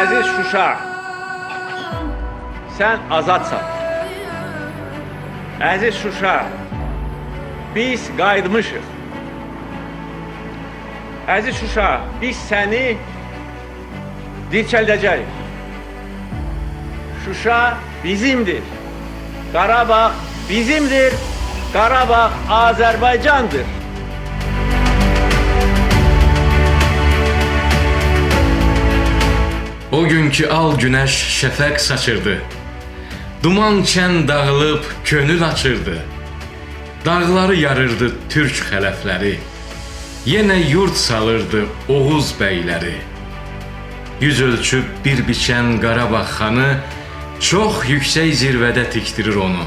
Əziz Şuşa, sən azadsan. Əziz Şuşa, biz qayıtmışıq. Əziz Şuşa, biz səni dirçəldəcəyik. Şuşa bizimdir. Qarabağ bizimdir. Qarabağ Azərbaycandır. O günkü al güneş şəfəq saçırdı. Duman çən dağılıb könül açırdı. Dağları yarırdı türk xələfləri. Yenə yurt salırdı Oğuz bəyləri. Yüz ölçüb bir biçən Qarabağ xanı çox yüksək zirvədə tikdirir onu.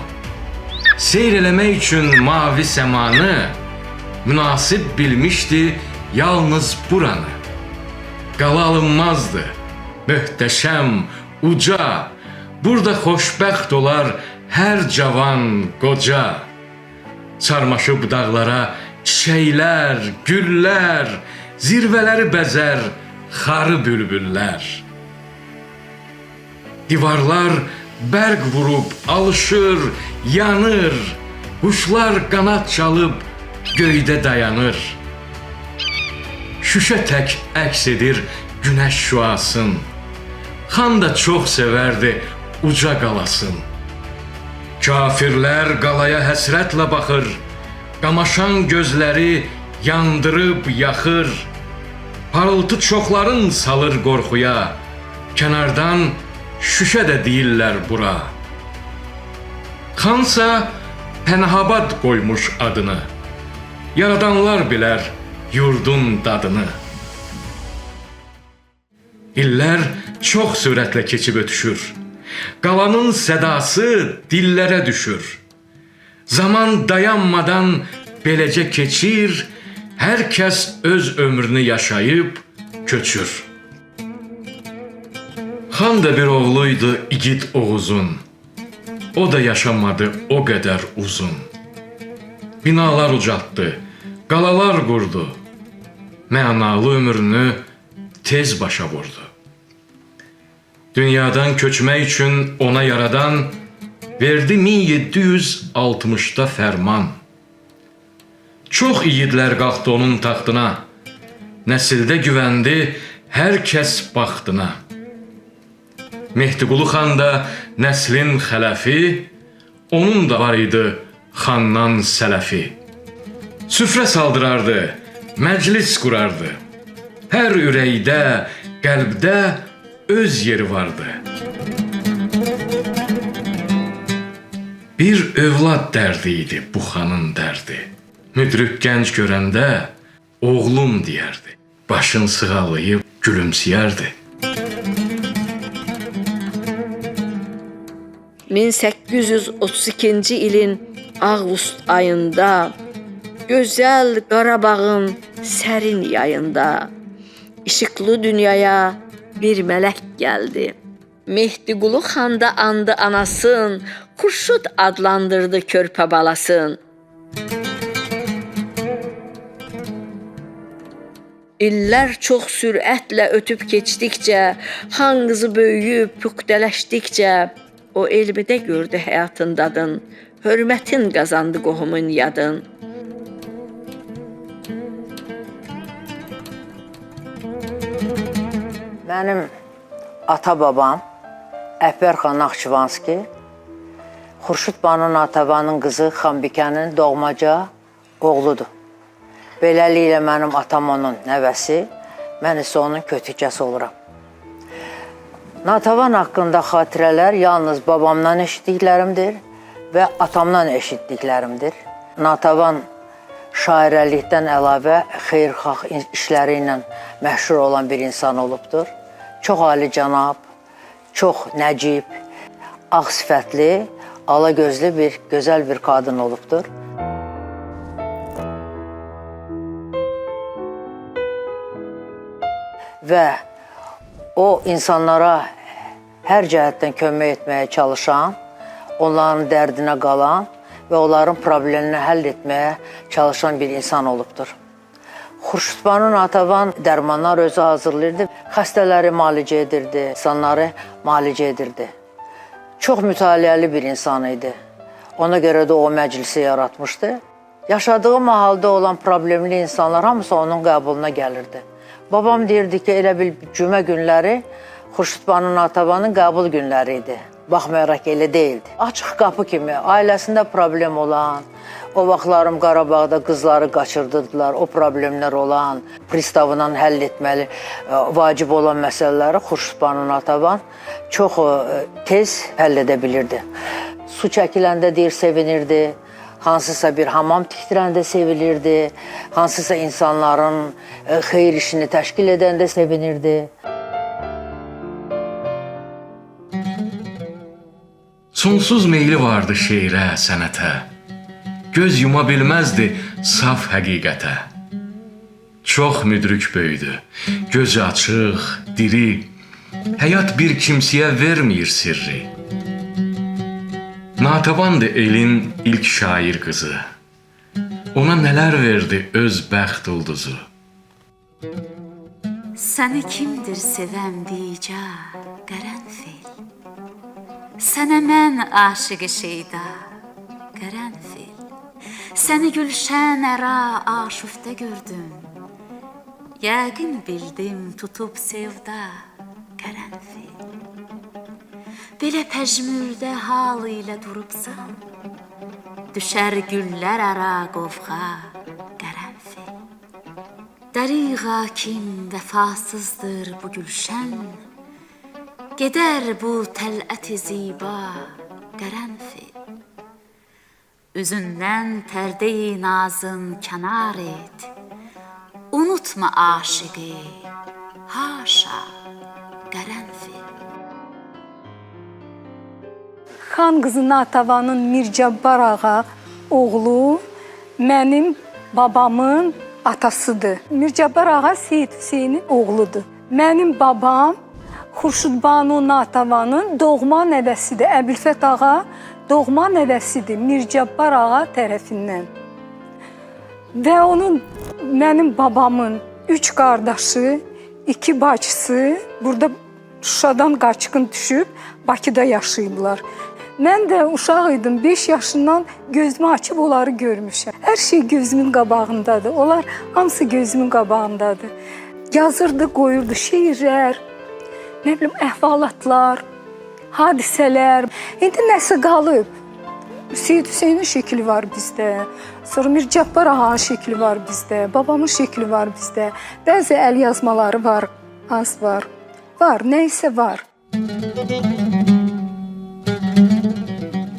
Seyr eləmək üçün mavi səmanı münasib bilmişdi yalnız buranı. Qala alınmazdı, möhtəşəm, uca, burada xoşbəxt olar hər cavan, qoca. Sarmaşıb dağlara çiçəklər, güllər, zirvələri bəzər xarı bülbüllər. Divarlar bərq vurub alışır, yanır, quşlar qanad çalıb göydə dayanır. Şüşə tək əks edir günəş şüasın. Xan da çox sevərdi uca qalasın. Kafirlər qalaya həsrətlə baxır, qamaşan gözləri yandırıb yaxır. Parıltı çoxların salır qorxuya, kənardan Şüşə də deyirlər bura. Xansa Pənahabad qoymuş adını, yaradanlar bilər yurdun dadını. İllər çox sürətlə keçib ötüşür. Qalanın sədası dillərə düşür. Zaman dayanmadan beləcə keçir, hər kəs öz ömrünü yaşayıb köçür. Xan da bir oğluydu igid Oğuzun. O da yaşamadı o qədər uzun. Binalar ucaltdı, qalalar qurdu. Mənalı ömrünü tez başa vurdu. Dünyadan köçmək üçün ona yaradan verdi 1760'da fərman. Çox igidlər qalxdı onun taxtına. Nəsildə güvəndi hər kəs baxtına. Mehdiqulu xan da nəslin xələfi, onun da var idi xandan sələfi. Süfrə saldırardı, məclis qurardı. Hər ürəkdə, qəlbdə öz yeri vardı. Bir övlad dərdi idi bu xanın dərdi. Müdrik gənc görəndə oğlum deyərdi. Başın sığalayıb gülümsəyərdi. 1832-ci ilin avqust ayında gözəl Qarabağın sərin yayında işıqlı dünyaya bir mələk gəldi. Mehdiqulu xan da andı anasın, Xurşud adlandırdı körpə balasın. İllər çox sürətlə ötüb keçdikcə, xan qızı böyüyüb püxtələşdikcə, o elmidə gördü həyatın dadın, hörmətin qazandı qohumun yadın. Mənim ata-babam Əkbər xan Naxçıvanski, Xurşud banu Natəvanın qızı Xanbikənin doğmaca oğludur. Beləliklə mənim atam onun nəvəsi, mən isə onun kötükəsi oluram. Natəvan haqqında xatirələr yalnız babamdan eşitdiklərimdir və atamdan eşitdiklərimdir. Natəvan şairəlikdən əlavə xeyirxah işləri ilə məşhur olan bir insan olubdur. Çox alicənab, çox nəcib, ağ sifətli, ala gözlü bir, gözəl bir qadın olubdur. Və o insanlara hər cəhətdən kömək etməyə çalışan, onların dərdinə qalan və onların problemini həll etməyə çalışan bir insan olubdur. Xurşudbanu Natəvan dərmanlar özü hazırlayırdı. Xəstələri müalicə edirdi, insanları müalicə edirdi. Çox mütaliəli bir insan idi. Ona görə də o məclisi yaratmışdı. Yaşadığı mahalda olan problemli insanlar hamısı onun qəbuluna gəlirdi. Babam deyirdi ki, elə bil cümə günləri Xurşudbanu Natəvanın qəbul günləri idi. Baxmayaraq ki, elə deyildi. Açıq qapı kimi ailəsində problem olan, o vaxtlarım Qarabağda qızları qaçırdırdılar, o problemlər olan, pristavla həll etməli, vacib olan məsələləri Xurşudbanu Natəvan çox tez həll edə bilirdi. Su çəkiləndə deyir, sevinirdi. Hansısa bir hamam tikdirəndə sevilirdi. Hansısa insanların xeyir işini təşkil edəndə sevinirdi. Sonsuz meyli vardı şeirə, sənətə. Göz yuma bilməzdi saf həqiqətə. Çox müdrik böyüdü, gözü açıq, diri. Həyat bir kimsəyə vermir sirri. Natəvandır elin ilk şair qızı. Ona nələr verdi öz bəxt ulduzu. Səni kimdir sevəm deyicə qərənfil. Sənə mən aşıqı şeyda qərənfil. Səni gülşən əra aşufdə gördüm. Yəqin bildim tutub sevda qərənfil. Belə pəjmürdə hal ilə durubsan, düşər güllər əra qovğa qərənfil. Dəriğa kim vəfasızdır bu gülşən, gedər bu tələt-i ziba qərənfil. Üzündən pərdə-i nazın kənar et, unutma aşıqı, haşa qərənfil. Xan qızı Natəvanın Mircəbbar ağa oğlu mənim babamın atasıdır. Mircəbbar ağa Seyid Hüseynin oğludur. Mənim babam Xurşudbanu Natəvanın doğma nəvəsidir. Əbülfət ağa doğma nəvəsidir Mircəbbar ağa tərəfindən. Və onun, mənim babamın 3 qardaşı, 2 bacısı burada Şuşadan qaçqın düşüb Bakıda yaşayıblar. Mən də uşaq idim, 5 yaşından gözümü açıb onları görmüşəm. Hər şey gözümün qabağındadır, onlar hamısı gözümün qabağındadır. Yazırdı, qoyurdu şeirlər, nə bilim, əhvalatlar, hadisələr. İndi nəsə qalıb. Seyid Hüseynin şəkli var bizdə, sonra Mircəbbar ağanın şəkli var bizdə, babamın şəkli var bizdə. Bəzi əl yazmaları var, az var. Var, nəysə var.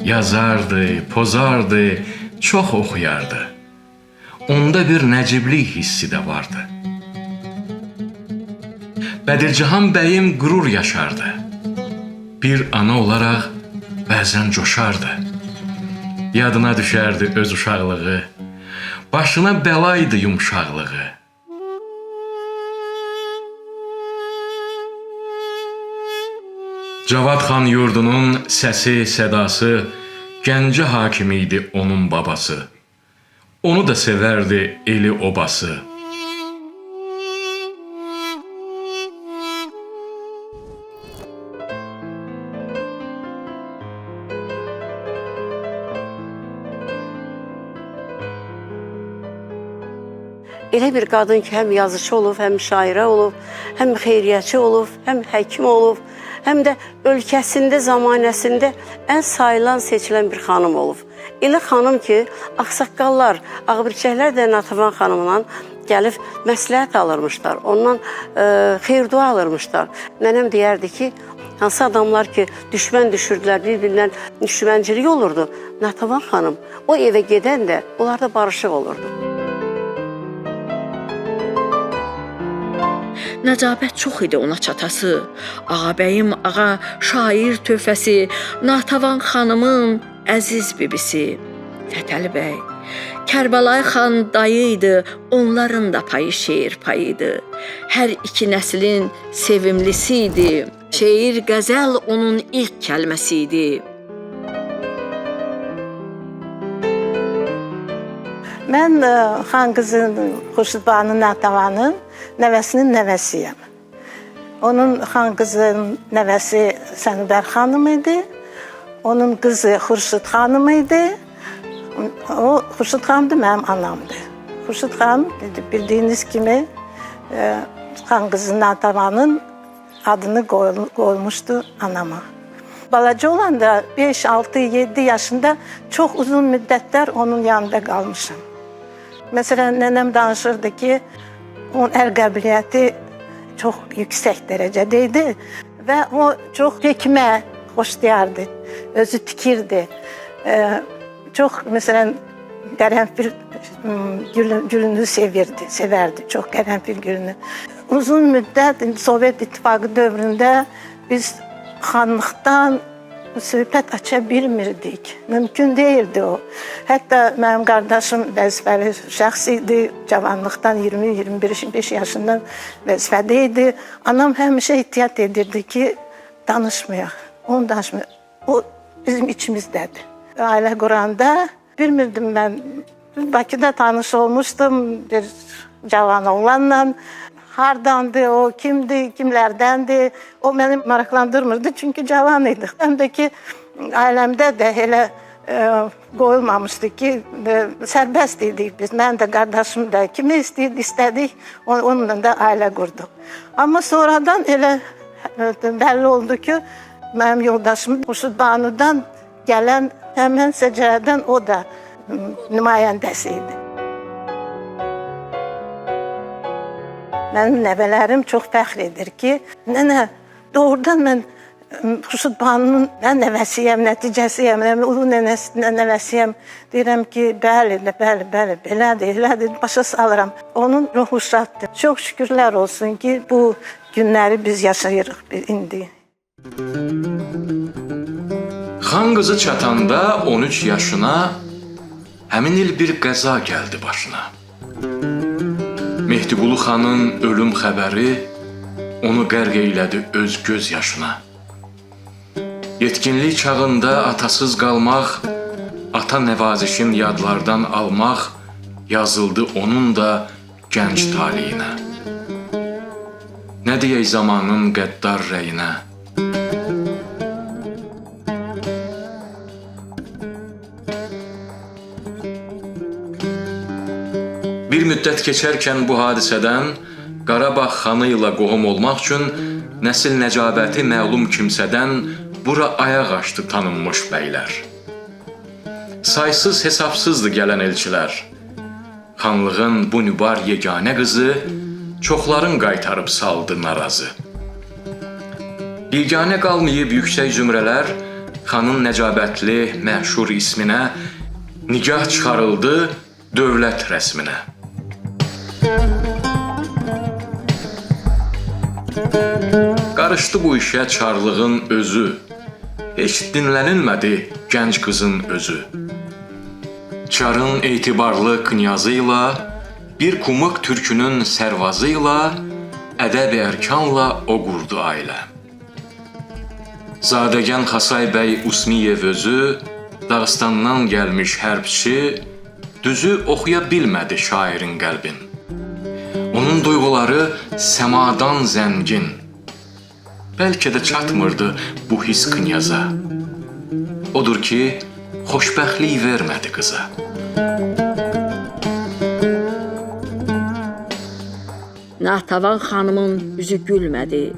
Yazardı, pozardı, çox oxuyardı. Onda bir nəciblik hissi də vardı. Bədircahan bəyim qürur yaşardı. Bir ana olaraq bəzən coşardı. Yadına düşərdi öz uşaqlığı, başına bəlaydı yumşaqlığı. Cavad xan yurdunun səsi, sədası, Gəncə hakimi idi onun babası. Onu da sevərdi eli obası. Elə bir qadın ki, həm yazıcı olub, həm şairə olub, həm xeyriyyəçi olub, həm həkim olub, həm də ölkəsində, zamanəsində ən sayılan, seçilən bir xanım olub. Elə xanım ki, ağsaqqallar, ağbirçəklər də Natəvan xanımla gəlib məsləhət alırmışlar, ondan xeyir-dua alırmışlar. Nənəm deyərdi ki, hansı adamlar ki, düşmən düşürdülər, bir-birindən düşmənçilik olurdu. Natəvan xanım o evə gedən də onlarda barışıq olurdu. Nəcabət çox idi ona çatası. Ağabəyim ağa şair töhfəsi, Natəvan xanımın əziz bibisi. Fətəli bəy, Kərbəlayı xan dayı idi, onların da payı şeir payıydı. Hər iki nəslin sevimlisi idi. Şeir, qəzəl onun ilk kəlməsi idi. Mən xan qızı Xurşudbanu Natavanın nəvəsinin nəvəsiyəm. Onun xan qızının nəvəsi Sənubər xanım idi. Onun qızı Xurşud xanım idi. O Xurşud xanım da mənim anamdı. Xurşud xanım bildiyiniz kimi xan qızı Natavanın adını qoymuşdu anama. Balaca olanda 5, 6, 7 yaşında çox uzun müddətlər onun yanında qalmışam. Məsələn, nənəm danışırdı ki, onun əl qabiliyyəti çox yüksək dərəcədə idi və o çox hekmə xoşlayardı, özü tikirdi. Çox, məsələn, qərənfil gülünü sevərdi, çox qərənfil gülünü. Uzun müddət Sovet İttifaqı dövründə biz xanlıqdan söhbət aça bilmirdik. Mümkün deyildi o. Hətta mənim qardaşım vəzifəli şəxs idi. Cavanlıqdan 20-25 yaşından vəzifədə idi. Anam həmişə ehtiyat edirdi ki, danışmayaq. Onu danışmayaq. O bizim içimizdədir. Ailə quranda bilmirdim mən. Bakıda tanış olmuşdum bir cavan oğlanla. Hardandı o, kimdi, kimlərdəndi, o məni maraqlandırmırdı çünki cavan idik. Həm də ki, ailəmdə də elə qoyulmamışdı ki, sərbəst idik biz. Mən də, qardaşım da, kimi istədik, onunla da ailə qurduq. Amma sonradan elə bəlli oldu ki, mənim yoldaşım Xurşudbanudan gələn həmən səcərədən o da nümayəndəsi idi. Mənim nəvələrim çox fəxr edir ki, nənə, doğrudan mən Xurşudbanının nəvəsiyəm, nəticəsiyəm, ulu nəvəsiyəm. Deyirəm ki, bəli, belədir, başa salıram. Onun ruhu şaddır. Çox şükürlər olsun ki, bu günləri biz yaşayırıq indi. Xan qızı çatanda 13 yaşına həmin il bir qəza gəldi başına. Mehdiqulu xanın ölüm xəbəri onu qərq eylədi öz göz yaşına. Yetkinlik çağında atasız qalmaq, ata nəvazişin yadlardan almaq yazıldı onun da gənc taleyinə. Nə deyək zamanın qəddar rəyinə? Bir müddət keçərkən bu hadisədən Qarabağ xanı ilə qohum olmaq üçün nəsil nəcabəti məlum kimsədən bura ayaq açdı tanınmış bəylər. Saysız hesabsızdı gələn elçilər. Xanlığın bu nübar yeganə qızı çoxların qaytarıb saldı narazı. Yeganə qalmayıb yüksək zümrələr xanın nəcabətli məşhur isminə nigah çıxarıldı dövlət rəsminə. Qarışdı bu işə çarlığın özü, heç dinlənilmədi gənc qızın özü. Çarın etibarlı knyazı ilə, bir kumuk türkünün sərvazı ilə, ədəb ərkanla o qurdu ailə. Zadəgən Xasay bəy Usmiyev özü, Dağıstandan gəlmiş hərbçi, düzü oxuya bilmədi şairin qəlbin. Onun duyğuları səmadan zəngin. Bəlkə də çatmırdı bu his knyaza. Odur ki, xoşbəxtlik vermədi qıza. Natavan xanımın üzü gülmədi.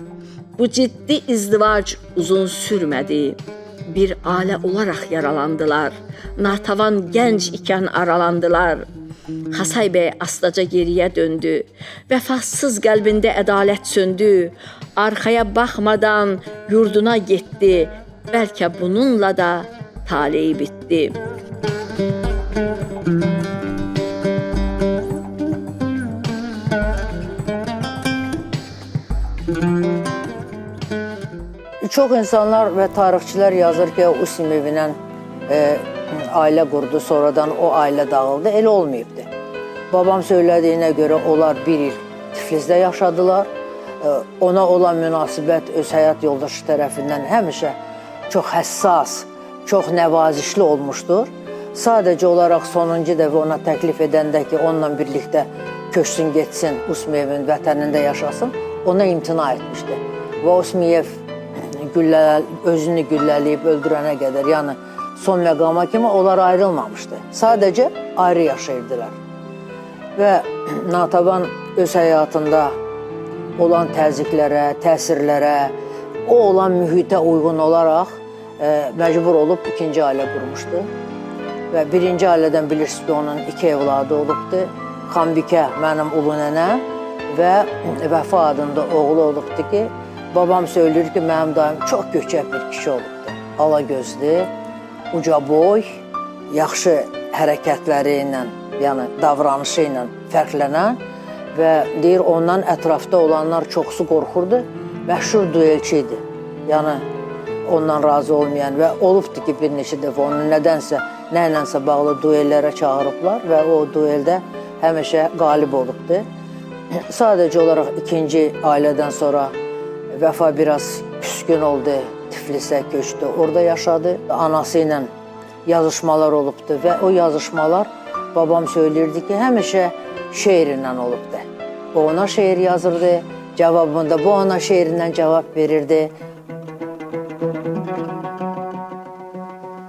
Bu ciddi izdivac uzun sürmədi. Bir ailə olaraq yaralandılar. Natavan gənc ikən aralandılar. Xasay bəy astaca geriyə döndü. Vəfasız qəlbində ədalət söndü. Arxaya baxmadan yurduna getdi. Bəlkə bununla da taleyi bitdi. Çox insanlar və tarixçilər yazır ki, Usmiyevilə ailə qurdu, sonradan o ailə dağıldı. Elə olmayıbdı. Babam söylədiyinə görə onlar bir il Tiflisdə yaşadılar. Ona olan münasibət öz həyat yoldaşı tərəfindən həmişə çox həssas, çox nəvazişli olmuşdur. Sadəcə olaraq sonuncu dəfə ona təklif edəndə ki, onunla birlikdə köçsün, getsin, Usmiyevin vətənində yaşasın, ona imtina etmişdi. Və Usmiyev özünü güllələyib öldürənə qədər, yəni son məqama kimi onlar ayrılmamışdı. Sadəcə ayrı yaşayırdılar. Və Natəvan öz həyatında olan təzyiqlərə, təsirlərə, o olan mühitə uyğun olaraq məcbur olub ikinci ailə qurmuşdu. Və birinci ailədən bilirsiniz ki, onun 2 evladı olubdu. Xanbikə, mənim ulu nənəm və Vəfa adında oğlu olubdu ki, babam söyləyir ki, mənim dayım çox göçək bir kişi olubdu. Ala gözlü, uca boy, yaxşı hərəkətləri ilə, yəni davranışı ilə fərqlənən və deyir, ondan ətrafda olanlar çoxsu qorxurdu, məşhur duelçi idi. Yəni, ondan razı olmayan və olubdu ki, bir neçə dəfə onu nədənsə, nə ilənsə bağlı duellərə çağırıblar və o dueldə həmişə qalib olubdu. Sadəcə olaraq ikinci ailədən sonra Vəfa biraz küskün oldu, Tiflisə köçdü, orada yaşadı. Anası ilə yazışmalar olubdu və o yazışmalar babam söyləyirdi ki, həmişə şeir ilə olubdu. O ona şeir yazırdı, cavabında bu ona şeirindən cavab verirdi.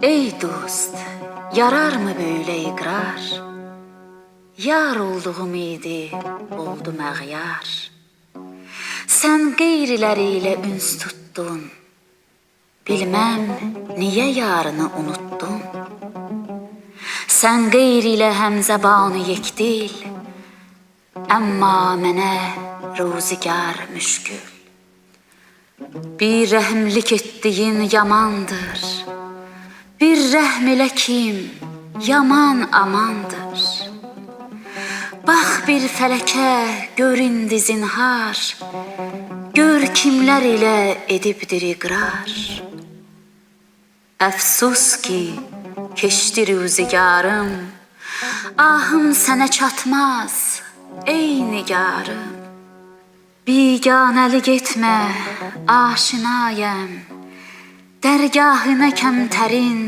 Ey dost, yarar mı böyle iqrar? Yar olduğum idi, oldum əğyar. Sən qeyriləriyle üns tuttun, bilməm niyə yarını unuttun. Sən qeyrilə həmzəbanı yekdil, əmma mənə ruzigar müşkül. Bir rəhmlik etdiyin yamandır, bir rəhm elə kim yaman amandır. Bax bir fələkə, gör indi zinhar, gör kimlər ilə edibdir iqrar. Əfsus ki, keçdi rüzgarım, ahım sənə çatmaz, ey nigarım. Biganəli getmə, aşinayəm, dərgahına kəmtərin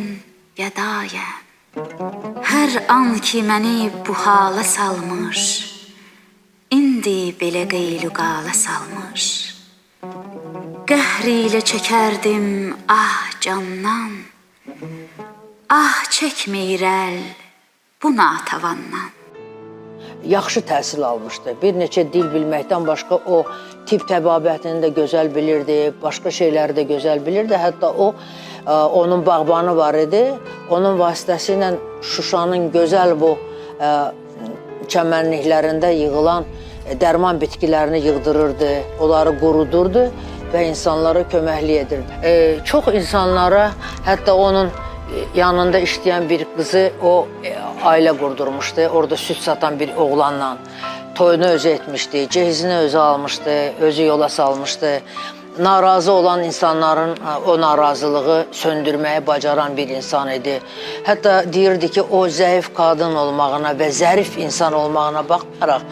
yədayəm. Hər an ki məni bu hala salmış, indi belə qeyluqala salmış. Qəhr ilə çəkərdim ah candan, ah çəkmir əl bu natavandan. Yaxşı təhsil almışdı. Bir neçə dil bilməkdən başqa o tibb təbabətini də gözəl bilirdi, başqa şeyləri də gözəl bilirdi. Hətta o, onun bağbanı var idi. Onun vasitəsilə Şuşanın gözəl bu çəmənliklərində yığılan dərman bitkilərini yığdırırdı, onları qurudurdu və insanlara köməklik edirdi. Çox insanlara, hətta onun yanında işləyən bir qızı o ailə qurdurmuşdu. Orada süd satan bir oğlanla toyunu özü etmişdi, cehizini özü almışdı, özü yola salmışdı. Narazı olan insanların o narazılığı söndürməyi bacaran bir insan idi. Hətta deyirdi ki, o zəif qadın olmağına və zərif insan olmağına baxmayaraq,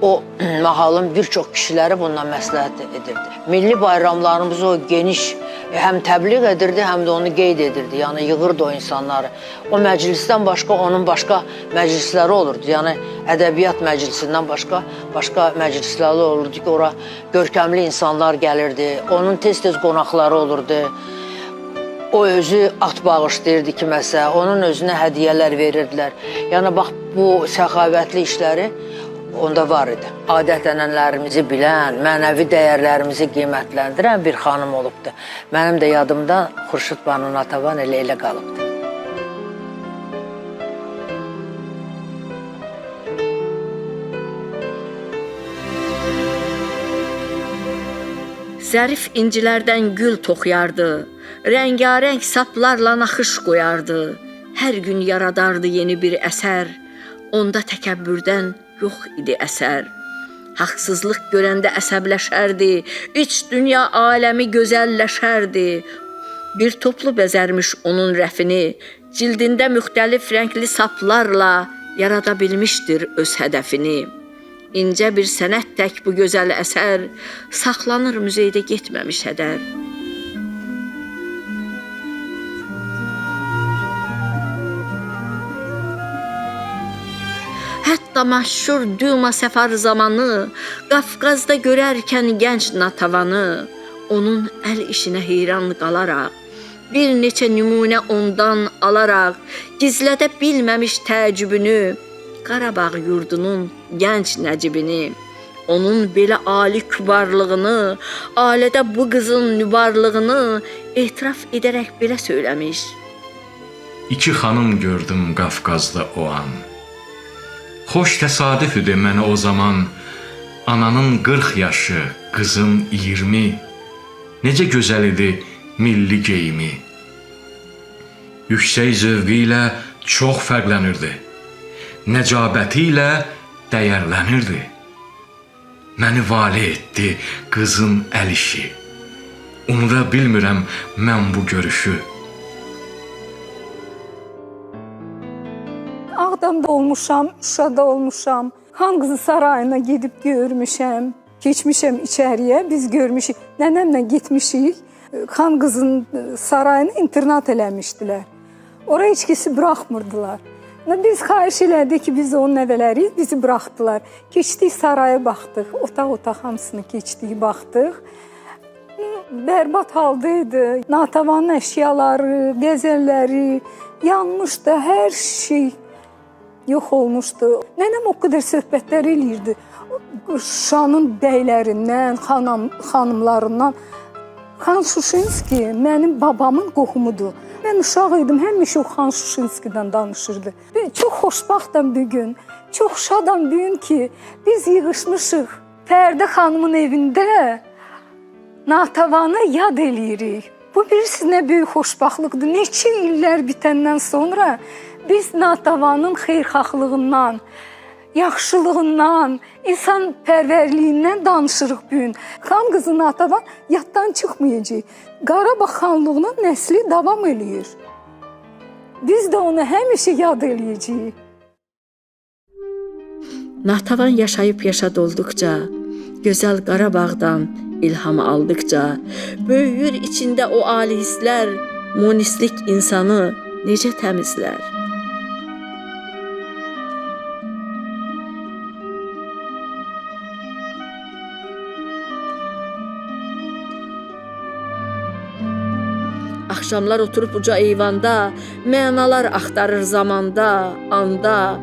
o mahalın bir çox kişiləri bundan məsləhət edirdi. Milli bayramlarımızı o geniş həm təbliğ edirdi, həm də onu qeyd edirdi. Yəni, yığırdı o insanları. O məclisdən başqa, onun başqa məclisləri olurdu. Yəni, ədəbiyyat məclisindən başqa məclisləri olurdu ki, ora görkəmli insanlar gəlirdi. Onun tez-tez qonaqları olurdu. O özü at bağışlayırdı kiməsə, onun özünə hədiyyələr verirdilər. Yəni, bax, bu səxavətli işləri onda var idi. Adət-ənənələrimizi bilən, mənəvi dəyərlərimizi qiymətləndirən bir xanım olubdu. Mənim də yadımda Xurşud banu Natəvan elə qalıbdı. Zərif incilərdən gül toxuyardı, rəngarəng saplarla naxış qoyardı. Hər gün yaradardı yeni bir əsər, onda təkəbbürdən yox idi əsər. Haqsızlıq görəndə əsəbləşərdi, iç dünya aləmi gözəlləşərdi. Bir toplu bəzərmiş onun rəfini, cildində müxtəlif rəngli saplarla yarada bilmişdir öz hədəfini. İncə bir sənət tək bu gözəl əsər, saxlanır muzeydə getməmiş hədər. Qarabağda məşhur Duma səfər zamanı, Qafqazda görərkən gənc Natavanı, onun əl işinə heyran qalaraq, bir neçə nümunə ondan alaraq, gizlədə bilməmiş təəccübünü, Qarabağ yurdunun gənc nəcibini, onun belə ali kübarlığını, alədə bu qızın nübarlığını etiraf edərək belə söyləmiş. İki xanım gördüm Qafqazda o an. Xoş təsadüf idi mənə o zaman. Ananın 40 yaşı, qızın 20. Necə gözəl idi milli geyimi. Yüksək zövqü ilə çox fərqlənirdi. Nəcabəti ilə dəyərlənirdi. Məni vali etdi qızın əl işi. Unuda bilmirəm mən bu görüşü. Ağdamda olmuşam, Şuşada olmuşam. Xan qızı sarayına gedib görmüşəm. Keçmişəm içəriyə, biz görmüşük. Nənəmlə getmişik. Xan qızın sarayını internat eləmişdilər. Oraya heç kəsi buraxmırdılar. Biz xahiş elədik ki, biz onun nəvələriyik, bizi buraxdılar. Keçdik saraya baxdıq, otaq hamısını keçdik, baxdıq. Bərbad haldaydı. Natavanın əşyaları, qəzəlləri yanmışdı, hər şey yox olmuşdu. Nənəm o qədər söhbətlər eləyirdi. Şuşanın bəylərindən, xanımlarından. Xan Şuşinski mənim babamın qohumudur. Mən uşaq idim, həmişə o Xan Şuşinskidən danışırdı. Çox xoşbaxtam bugün, çox şadam bugün ki, biz yığışmışıq Fərdə xanımın evində Natavanı yad eləyirik. Bu bilirsiniz nə böyük xoşbaxtlıqdır. Neçə illər bitəndən sonra biz Natavanın xeyirxahlığından, yaxşılığından, insan pərvərliyindən danışırıq bugün. Xan qızı Natavan yaddan çıxmayacaq. Qarabağ xanlığının nəsli davam eləyir. Biz də onu həmişə yad eləyəcəyik. Natavan yaşayıb olduqca, gözəl Qarabağdan ilham aldıqca, böyüyür içində o ali hisslər, monistlik insanı necə təmizlər. Axşamlar oturub uca eyvanda, mənalar axtarır zamanda, anda,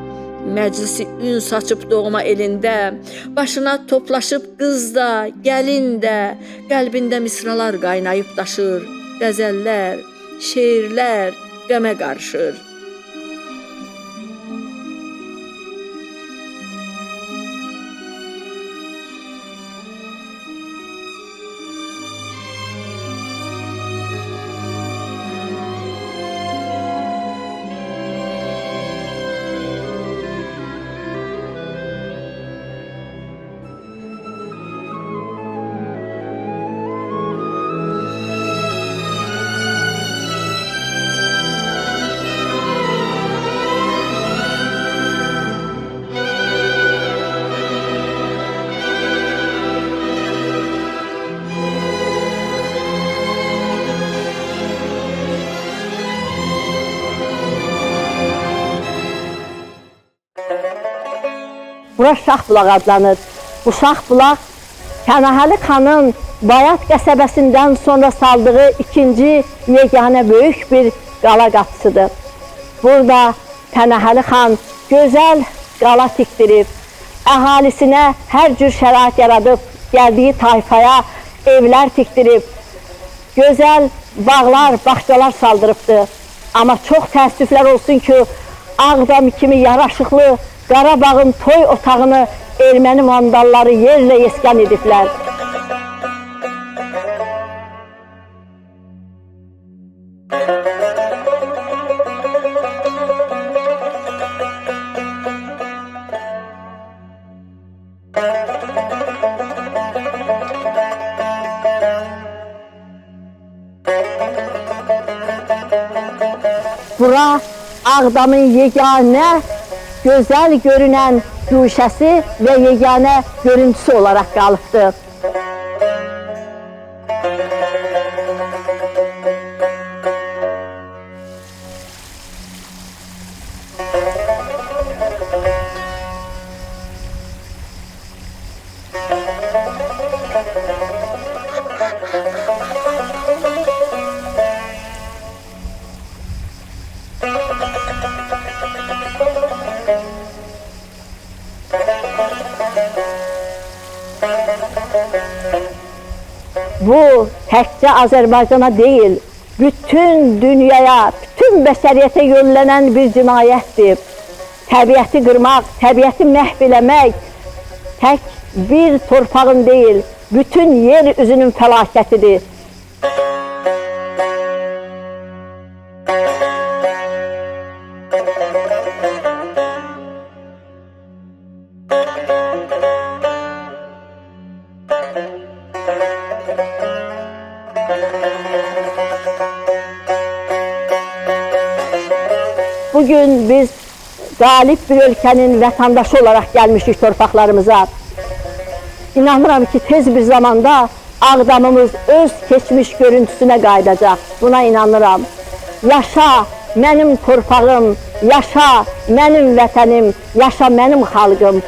məclisi ün saçıb doğma elində, başına toplaşıb qız da, gəlin də, qəlbində misralar qaynayıb daşır, qəzəllər, şeirlər qəmə qarışır. Bura Şahbulaq adlanır. Bu Şahbulaq Pənahəli xanın Bayat qəsəbəsindən sonra saldığı ikinci yeganə böyük bir qala qapısıdır. Burada Pənahəli xan gözəl qala tikdirib, əhalisinə hər cür şərait yaradıb, gəldiyi tayfaya evlər tikdirib, gözəl bağlar, bağçalar saldırıbdır. Amma çox təəssüflər olsun ki, Ağdam kimi yaraşıqlı Qarabağın toy otağını erməni vandalları yerlə yeskan ediblər. Bura Ağdamın yeganə gözəl görünən güşəsi və yeganə görüntüsü olaraq qalıbdır. Bu təkcə Azərbaycana deyil, bütün dünyaya, bütün bəşəriyyətə yönlənən bir cinayətdir. Təbiəti qırmaq, təbiəti məhv eləmək tək bir torpağın deyil, bütün yer üzünün fəlakətidir. Bugün biz qalib bir ölkənin vətəndaşı olaraq gəlmişik torpaqlarımıza. İnanıram ki, tez bir zamanda Ağdamımız öz keçmiş görüntüsünə qayıdacaq. Buna inanıram. Yaşa mənim torpağım, yaşa mənim vətənim, yaşa mənim xalqım.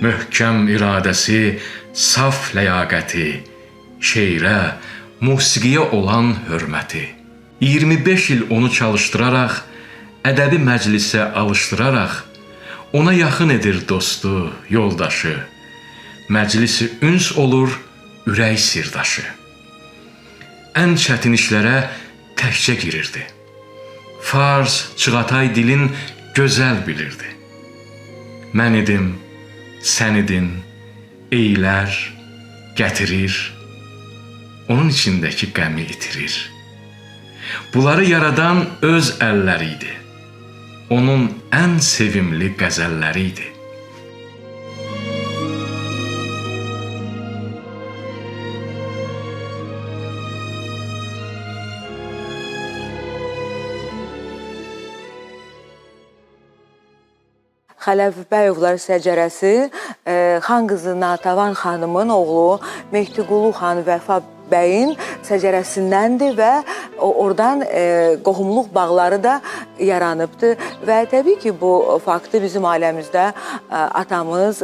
Möhkəm iradəsi, saf ləyaqəti, şeirə, musiqiyə olan hörməti. 25 il onu çalışdıraraq, ədəbi məclisə alışdıraraq, ona yaxın edir dostu, yoldaşı. Məclisi üns olur, ürək sirdaşı. Ən çətin işlərə təkcə girirdi. Fars, Çığatay dilin gözəl bilirdi. Mən idim, sən idin, eylər, gətirir, onun içindəki qəmi itirir. Bunları yaradan öz əlləri idi. Onun ən sevimli qəzəlləri idi. Xələfbəyovlar səcərəsi xan qızı Natəvan xanımın oğlu Mehdiqulu xan Vəfa bəyin səcərəsindəndir və oradan qohumluq bağları da yaranıbdır və təbii ki, bu faktı bizim ailəmizdə atamız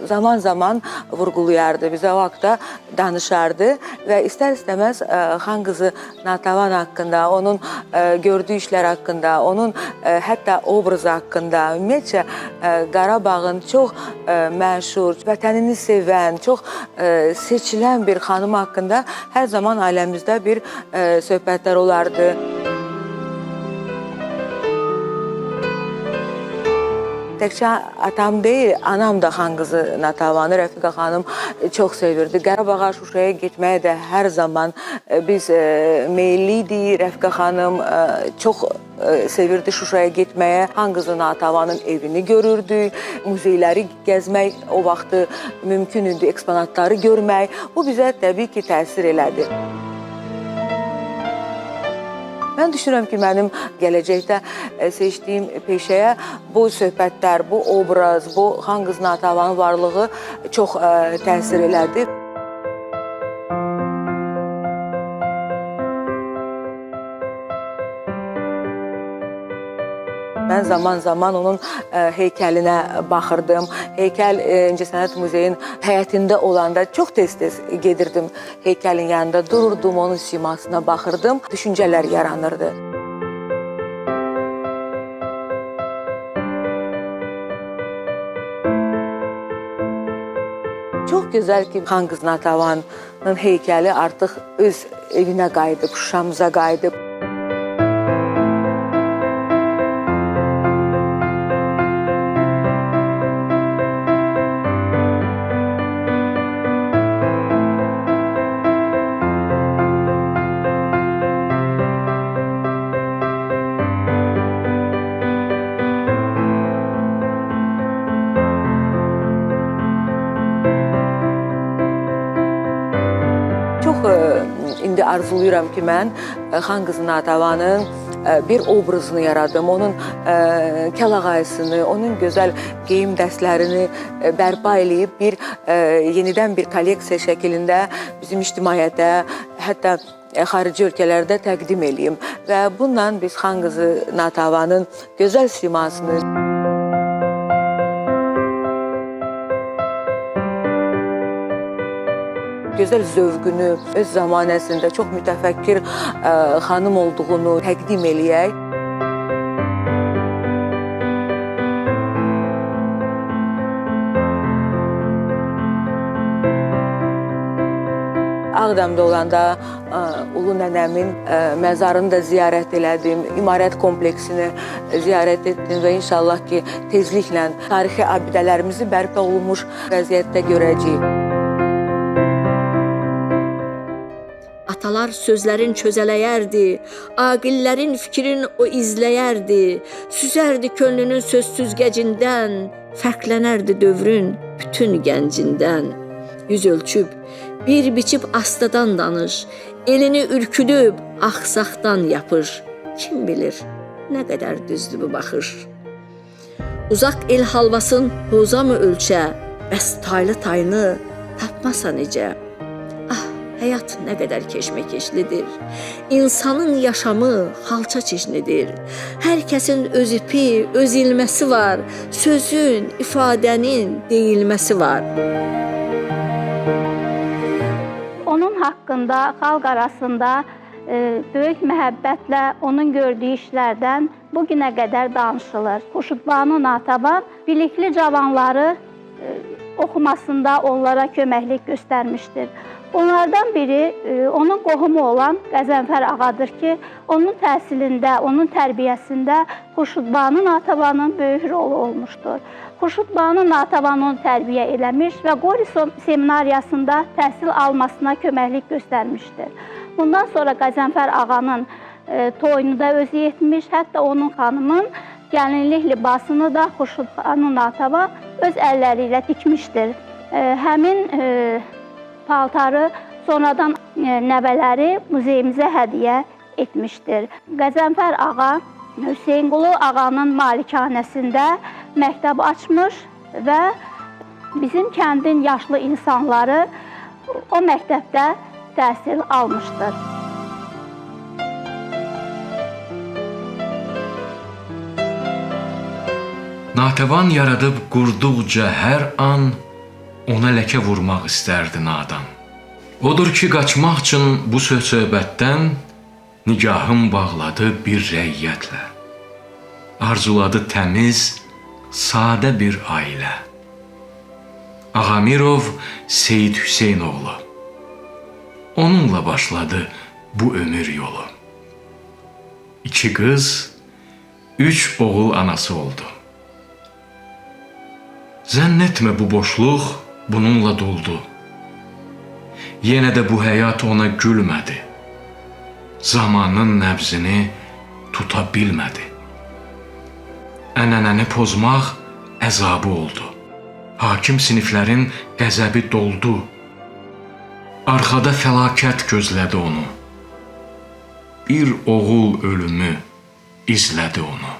zaman-zaman vurğulayardı, bizə o haqda danışardı və istər-istəməz xan qızı Natəvan haqqında, onun gördüyü işlər haqqında, onun hətta obrazı haqqında, ümumiyyətcə Qarabağın çox məşhur, vətənini sevən, çox seçilən bir xanım haqqında hər zaman ailəmizdə bir söhbətlər olardı. Təkcə atam deyil, anam da xan qızı Natəvanı, Rəfiqə xanım çox sevirdi. Qarabağa, Şuşaya getməyə də hər zaman biz meyilliydik. Rəfiqə xanım çox sevirdi Şuşaya getməyə. Xan qızı Natəvanın evini görürdük. Muzeyləri gəzmək o vaxtı mümkün idi, eksponatları görmək. Bu bizə təbii ki, təsir elədi. Mən düşünürəm ki, mənim gələcəkdə seçdiyim peşəyə bu söhbətlər, bu obraz, bu xan qızı Natəvanın varlığı çox təsir elədi. Mən zaman-zaman onun heykəlinə baxırdım. Heykəl İncəsənət Muzeyin həyətində olanda çox tez-tez gedirdim. Heykəlin yanında dururdum, onun simasına baxırdım. Düşüncələr yaranırdı. Çox gözəl ki, xan qızı Natəvanın heykəli artıq öz evinə qayıdıb, Şuşamıza qayıdıb. İndi arzulayıram ki, mən xan qızı Natəvanın bir obrazını yaradım, onun kəlağayısını, onun gözəl geyim dəstlərini bərpa eləyib yenidən bir kolleksiya şəklində bizim ictimaiyyətə, hətta xarici ölkələrdə təqdim eləyim və bununla biz xan qızı Natəvanın gözəl simasını, gözəl zövqünü, öz zamanəsində çox mütəfəkkir xanım olduğunu təqdim eləyək. Ağdamda olanda ulu nənəmin məzarını da ziyarət elədim, İmarət kompleksini ziyarət etdim və inşallah ki, tezliklə tarixi abidələrimizi bərpa olunmuş vəziyyətdə görəcəyik. Atalar sözlərin çözələyərdi, aqillərin fikrin o izləyərdi, süzərdi könlünün söz süzgəcindən, fərqlənərdi dövrün bütün gəncindən. Yüz ölçüb, bir biçib astadan danış, elini ürküdüb axsaqdan yapır. Kim bilir, nə qədər düzdür bu baxış. Uzaq el halvasın hoza mı ölçə, bəs taylı tayını tapmasa necə? Həyat nə qədər keşməkeşlidir. İnsanın yaşamı xalça çeşnidir. Hər kəsin öz ipi, öz ilməsi var. Sözün, ifadənin deyilməsi var. Onun haqqında xalq arasında böyük məhəbbətlə onun gördüyü işlərdən bu günə qədər danışılır. Xurşudbanu Natəvan bilikli cavanları oxumasında onlara köməklik göstərmişdir. Onlardan biri onun qohumu olan Qəzənfər ağadır ki, onun təhsilində, onun tərbiyəsində Xurşudbanu Natəvanın böyük rolu olmuşdur. Xurşudbanu Natəvan onu tərbiyə eləmiş və Qori seminariyasında təhsil almasına köməklik göstərmişdir. Bundan sonra Qəzənfər ağanın toyunu da özü etmiş, hətta onun xanımın gəlinlik libasını da Xurşudbanu Natəvan öz əlləri ilə tikmişdir. Həmin paltarı sonradan nəvələri muzeyimizə hədiyyə etmişdir. Qəzənfər ağa Hüseynqulu ağanın malikanəsində məktəb açmış və bizim kəndin yaşlı insanları o məktəbdə təhsil almışdır. Natəvan yaradıb qurduqca hər an ona ləkə vurmaq istərdi nadan. Odur ki, qaçmaq üçün bu söhbətdən nigahım bağladı bir rəiyyətlə. Arzuladı təmiz, sadə bir ailə. Ağamirov Seyid Hüseynoğlu. Onunla başladı bu ömür yolu. 2 qız, 3 oğul anası oldu. Zənn etmə bu boşluq bununla doldu. Yenə də bu həyat ona gülmədi. Zamanın nəbzini tuta bilmədi. Ənənəni pozmaq əzabı oldu. Hakim siniflərin qəzəbi doldu. Arxada fəlakət gözlədi onu. Bir oğul ölümü izlədi onu.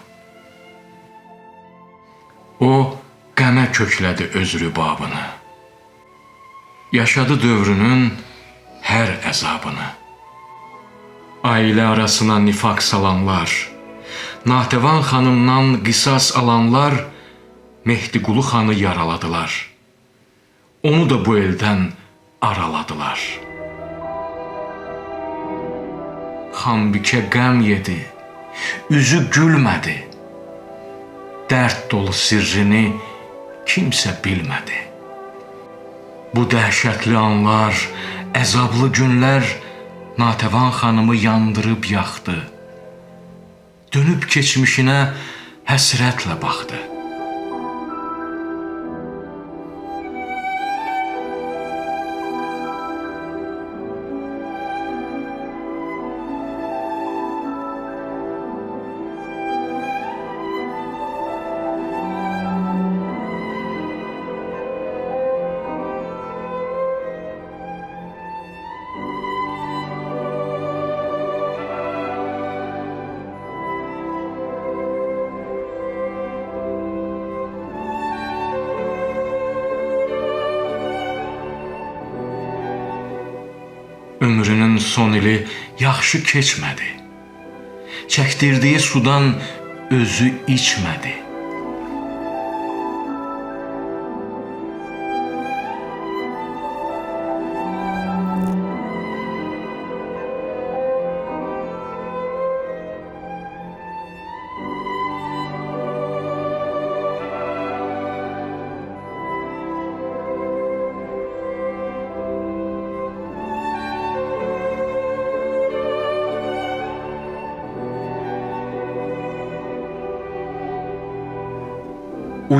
O, qəmə köklədi öz rübabını. Yaşadı dövrünün hər əzabını. Ailə arasına nifaq salanlar, Natəvan xanımdan qisas alanlar Mehdiqulu xanı yaraladılar. Onu da bu eldən araladılar. Xanbikə qəm yedi, üzü gülmədi. Dərd dolu sirrini kimsə bilmədi. Bu dəhşətli anlar, əzablı günlər Natəvan xanımı yandırıb yaxdı. Dönüb keçmişinə həsrətlə baxdı. Ömrünün son ili yaxşı keçmədi. Çəkdirdiyi sudan özü içmədi.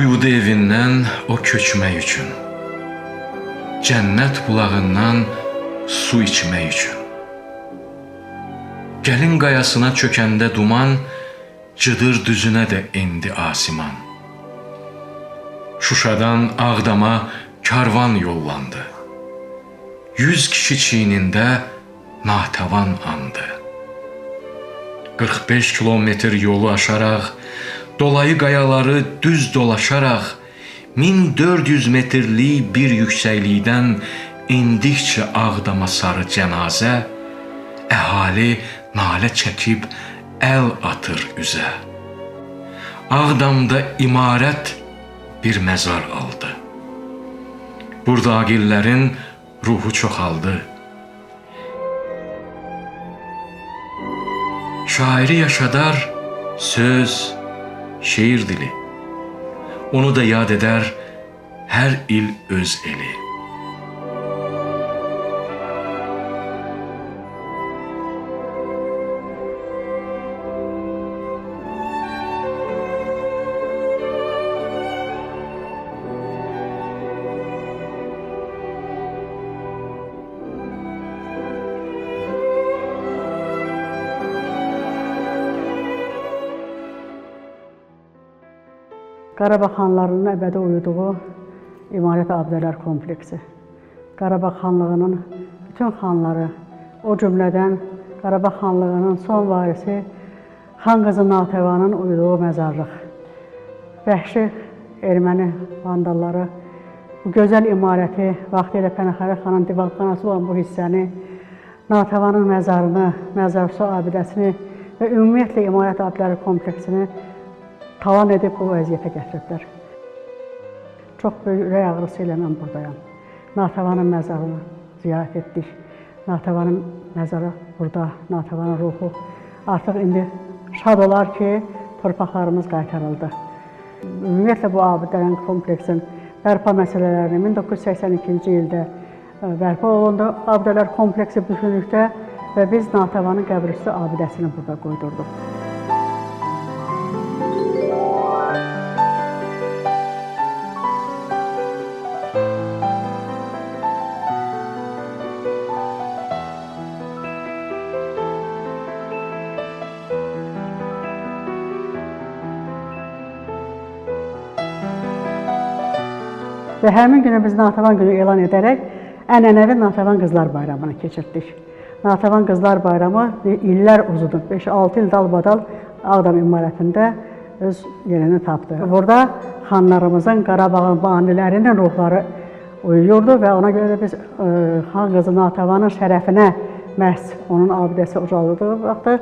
Uyudu evindən o köçmək üçün. Cənnət bulağından su içmək üçün. Gəlin qayasına çökəndə duman, Cıdır düzünə də endi asiman. Şuşadan Ağdama karvan yollandı. 100 kişi çiynində Natəvan andı. 45 kilometr yolu aşaraq, dolayı qayaları düz dolaşaraq, 1400 metrlik bir yüksəklikdən endikcə Ağdama sarı cənazə, əhali nalə çəkib əl atır üzə. Ağdamda imarət bir məzar aldı. Burada aqillərin ruhu çoxaldı. Şairi yaşadar söz, şeir dili. Onu da yad eder hər il öz eli. Qarabağ xanlarının əbədi uyuduğu İmarət Abidələr kompleksi. Qarabağ xanlığının bütün xanları, o cümlədən Qarabağ xanlığının son varisi xan qızı Natəvanın uyuduğu məzarlıq. Vəhşi erməni vandalları bu gözəl imarəti, vaxtilə Pənahəri xanın divanxanası olan bu hissəni, Natəvanın məzarını, Məzarsu abidəsini və ümumiyyətlə İmarət Abidələr kompleksini talan edib bu vəziyyətə gətiriblər. Çox böyük ürək ağrısı ilə mən buradayam. Natəvanın məzarını ziyarət etdik. Natəvanın məzarı burada, Natəvanın ruhu artıq indi şad olar ki, torpaqlarımız qaytarıldı. Ümumiyyətlə bu abidələrin kompleksin bərpa məsələlərini 1982-ci ildə bərpa olundu. Abidələr kompleksi bütünlükdə və biz Natəvanın qəbrüstü abidəsini burada qoydurduq. Və həmin günü biz Natəvan günü elan edərək ənənəvi Natəvan Qızlar Bayramını keçirdik. Natəvan Qızlar Bayramı illər uzudur. 5-6 il dalbadal Ağdam imarətində öz yerini tapdı. Burada xanlarımızın, Qarabağın banilərinin ruhları uyuyurdu və ona görə biz xan qızı Natəvanın şərəfinə məhz onun abidəsi ucaldığı vaxtı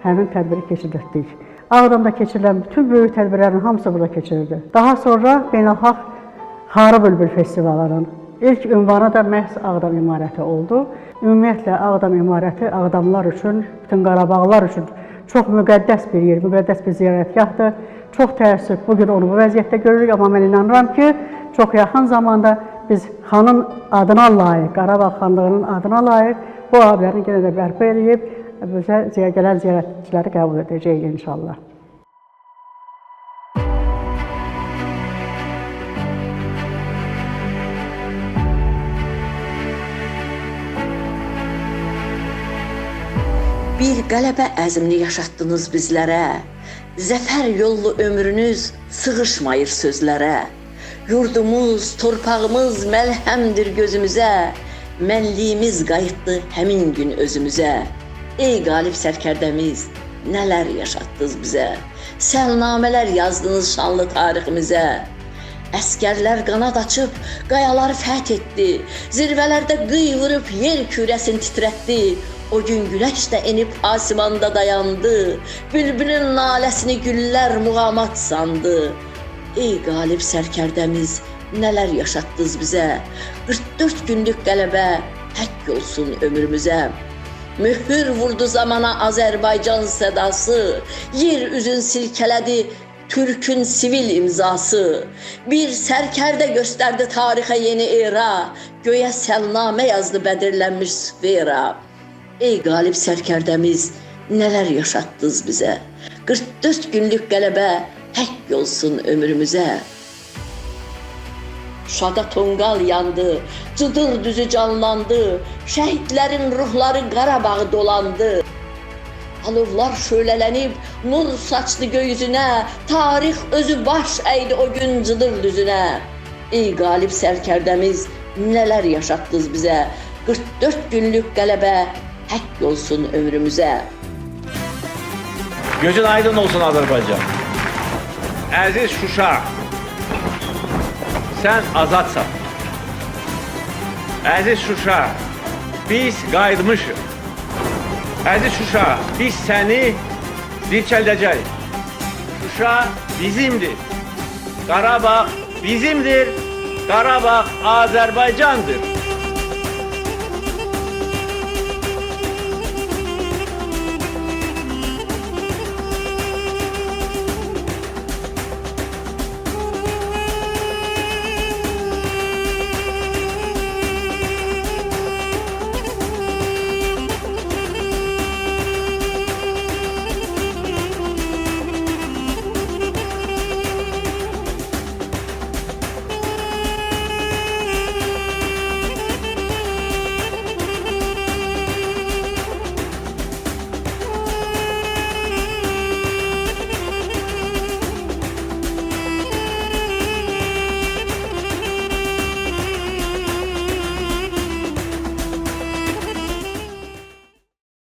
həmin tədbiri keçirdik. Ağdamda keçirilən bütün böyük tədbirlərin hamısı burada keçirildi. Daha sonra beynəlxalq Xarı Bülbül Festivalının ilk ünvanı da məhz Ağdam imarəti oldu. Ümumiyyətlə Ağdam imarəti Ağdamlar üçün, bütün Qarabağlar üçün çox müqəddəs bir yer, müqəddəs bir ziyarətgahdır. Çox təəssüf, bugün onu bu vəziyyətdə görürük, amma mən inanıram ki, çox yaxın zamanda biz xanın adına layiq, Qarabağ xanlığının adına layiq bu abidəni yenə də bərpa edib, bizə gələn ziyarətçiləri qəbul edəcəyik inşallah. Bir qələbə əzmini yaşatdınız bizlərə, zəfər yollu ömrünüz sığışmayır sözlərə. Yurdumuz, torpağımız məlhəmdir gözümüzə, mənliyimiz qayıtdı həmin gün özümüzə. Ey qalib sərkərdəmiz, nələr yaşatdınız bizə, səlnamələr yazdınız şanlı tariximizə. Əskərlər qanad açıb qayaları fəth etdi, zirvələrdə qıy vurub yer kürəsini titrətdi. O gün güləş də enib asimanda dayandı, bülbülün naləsini güllər muğamat sandı. Ey qalib sərkərdəmiz, nələr yaşatdınız bizə, 44 günlük qələbə həkk olsun ömrümüzə. Mühür vurdu zamana Azərbaycan sədası, yer üzün silkələdi Türkün sivil imzası. Bir sərkərdə göstərdi tarixə yeni era, göyə səlnamə yazdı bədirlənmiş sfera. Ey qalib sərkərdəmiz, nələr yaşatdınız bizə, 44 günlük qələbə həkk olsun ömrümüzə. Şuşada tonqal yandı, Cıdır düzü canlandı, şəhidlərin ruhları Qarabağı dolandı. Alovlar şölələnib, nur saçdı göyüzünə, tarix özü baş əydi o gün Cıdır düzünə. Ey qalib sərkərdəmiz, nələr yaşatdınız bizə, 44 günlük qələbə həkk olsun ömrümüzə. Gözün aydın olsun Azərbaycan. Əziz Şuşa, sən azadsan. Əziz Şuşa, biz qayıtmışıq. Əziz Şuşa, biz səni dirçəldəcəyik. Şuşa bizimdir. Qarabağ bizimdir. Qarabağ Azərbaycandır.